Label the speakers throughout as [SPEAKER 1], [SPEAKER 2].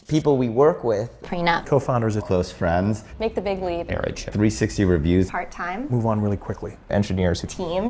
[SPEAKER 1] People we work with.
[SPEAKER 2] Prenup.
[SPEAKER 3] Co-founders.
[SPEAKER 4] Close friends.
[SPEAKER 2] Make the big leap.
[SPEAKER 5] Marriage.
[SPEAKER 4] 360 reviews.
[SPEAKER 2] Part-time.
[SPEAKER 3] Move on really quickly.
[SPEAKER 5] Engineers.
[SPEAKER 2] Team.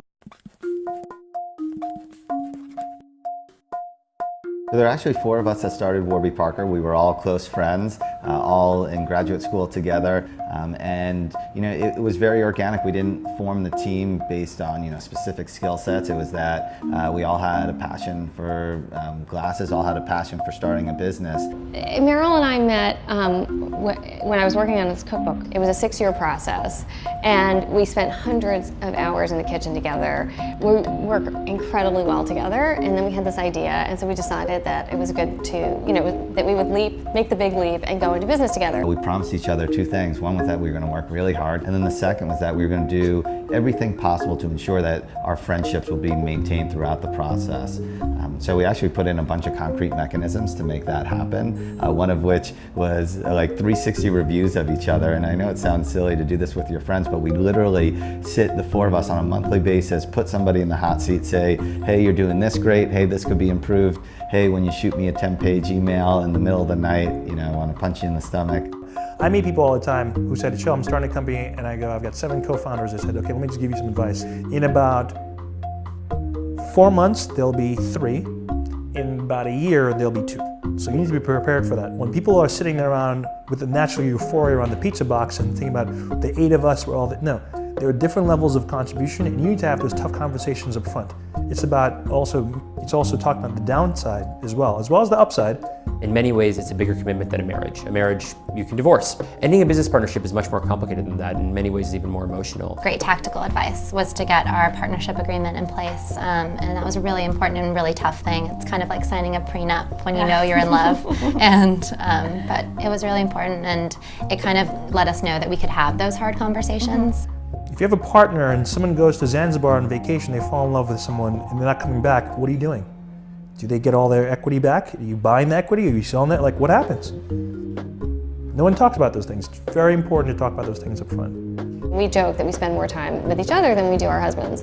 [SPEAKER 4] There are actually 4 of us that started Warby Parker. We were all close friends, all in graduate school together, and it was very organic. We didn't form the team based on specific skill sets. It was that we all had a passion for glasses, all had a passion for starting a business.
[SPEAKER 6] Meryl and I met when I was working on this cookbook. It was a 6-year process, and we spent hundreds of hours in the kitchen together. We work incredibly well together, and then we had this idea, and so we decided that it was good to, that we would make the big leap and go into business together.
[SPEAKER 4] We promised each other 2 things. One was that we were going to work really hard, and then the second was that we were going to do everything possible to ensure that our friendships will be maintained throughout the process. So we actually put in a bunch of concrete mechanisms to make that happen, one of which was like 360 reviews of each other. And I know it sounds silly to do this with your friends, but we literally sit, the 4 of us, on a monthly basis, put somebody in the hot seat, say, hey, you're doing this great, hey, this could be improved, hey, when you shoot me a 10-page email in the middle of the night, I want to punch you in the stomach.
[SPEAKER 3] I meet people all the time who said, Chill, I'm starting a company, and I go, I've got 7 co-founders. I said, okay, let me just give you some advice. In about 4 months, there'll be 3. In about a year, there'll be 2. So you need to be prepared for that. When people are sitting there around with the natural euphoria around the pizza box and thinking about the 8 of us, we're all no. There are different levels of contribution, and you need to have those tough conversations up front. It's also talking about the downside as well as the upside.
[SPEAKER 5] In many ways, it's a bigger commitment than a marriage. A marriage you can divorce. Ending a business partnership is much more complicated than that. In many ways, it's even more emotional.
[SPEAKER 2] Great tactical advice was to get our partnership agreement in place, and that was a really important and really tough thing. It's kind of like signing a prenup when you know you're in love, but it was really important, and it kind of let us know that we could have those hard conversations.
[SPEAKER 3] If you have a partner and someone goes to Zanzibar on vacation, they fall in love with someone and they're not coming back, what are you doing? Do they get all their equity back? Are you buying the equity? Are you selling it? Like, what happens? No one talks about those things. It's very important to talk about those things up front.
[SPEAKER 6] We joke that we spend more time with each other than we do our husbands,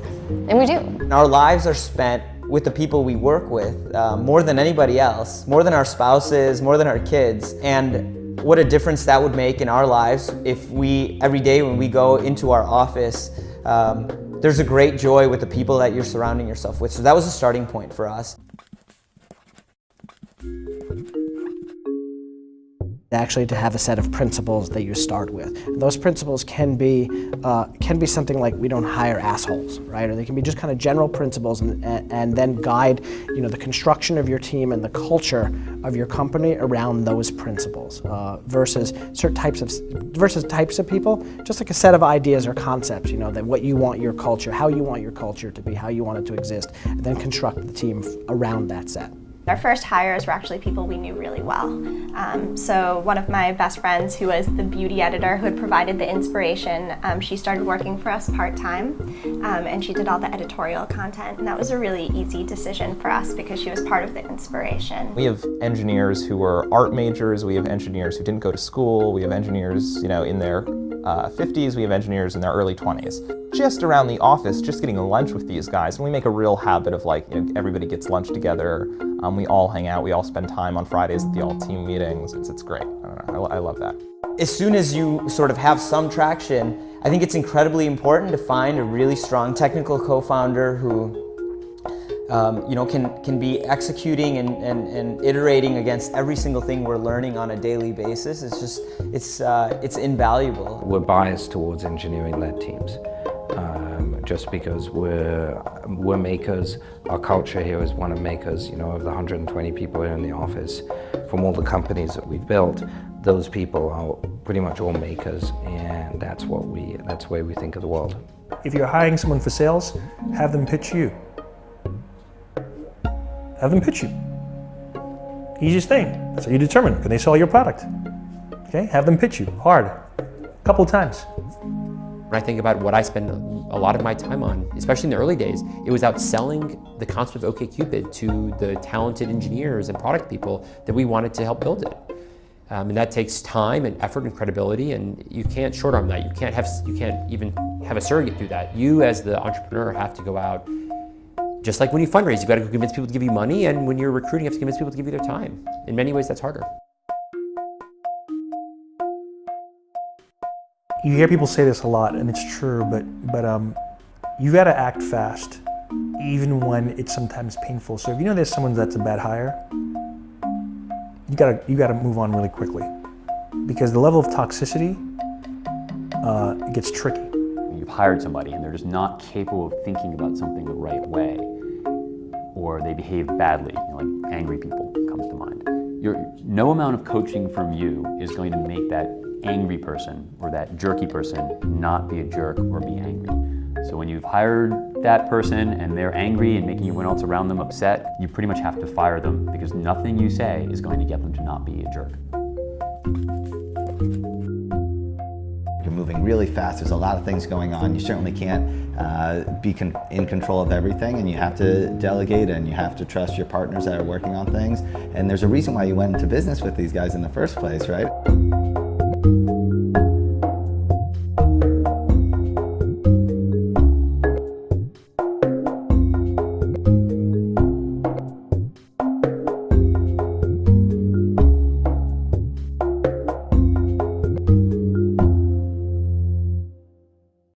[SPEAKER 6] and we do.
[SPEAKER 1] Our lives are spent with the people we work with more than anybody else, more than our spouses, more than our kids, and what a difference that would make in our lives if every day when we go into our office, there's a great joy with the people that you're surrounding yourself with. So that was a starting point for us.
[SPEAKER 7] Actually, to have a set of principles that you start with. And those principles can be something like we don't hire assholes, right? Or they can be just kind of general principles and then guide, the construction of your team and the culture of your company around those principles versus types of people, just like a set of ideas or concepts, that what you want your culture, how you want your culture to be, how you want it to exist, and then construct the team around that set.
[SPEAKER 8] Our first hires were actually people we knew really well. So one of my best friends, who was the beauty editor who had provided the inspiration, she started working for us part-time, and she did all the editorial content, and that was a really easy decision for us because she was part of the inspiration.
[SPEAKER 5] We have engineers who were art majors, we have engineers who didn't go to school, we have engineers in their 50s, we have engineers in their early 20s. Just around the office, just getting lunch with these guys, and we make a real habit of everybody gets lunch together, we all hang out, we all spend time on Fridays at the all-team meetings. It's great. I don't know, I love that.
[SPEAKER 1] As soon as you sort of have some traction, I think it's incredibly important to find a really strong technical co-founder who can be executing and iterating against every single thing we're learning on a daily basis. It's invaluable.
[SPEAKER 9] We're biased towards engineering-led teams. Just because we're makers, our culture here is one of makers. Of the 120 people here in the office, from all the companies that we've built, those people are pretty much all makers, and that's the way we think of the world.
[SPEAKER 3] If you're hiring someone for sales, have them pitch you. Have them pitch you. Easiest thing. That's how you determine, can they sell your product? Okay, have them pitch you hard, a couple times.
[SPEAKER 5] When I think about what I spend a lot of my time on, especially in the early days, it was out selling the concept of OKCupid to the talented engineers and product people that we wanted to help build it. And that takes time and effort and credibility, and you can't short arm that. You can't even have a surrogate do that. You as the entrepreneur have to go out, just like when you fundraise, you've got to convince people to give you money, and when you're recruiting, you have to convince people to give you their time. In many ways, that's harder.
[SPEAKER 3] you hear people say this a lot, and it's true, but you got to act fast, even when it's sometimes painful. So if you know there's someone that's a bad hire, you gotta move on really quickly, because the level of toxicity it gets tricky.
[SPEAKER 10] You've hired somebody and they're just not capable of thinking about something the right way, or they behave badly, like angry people comes to mind. No amount of coaching from you is going to make that angry person or that jerky person not be a jerk or be angry. So when you've hired that person and they're angry and making everyone else around them upset, you pretty much have to fire them, because nothing you say is going to get them to not be a jerk.
[SPEAKER 4] You're moving really fast. There's a lot of things going on. You certainly can't be in control of everything, and you have to delegate, and you have to trust your partners that are working on things. And there's a reason why you went into business with these guys in the first place, right?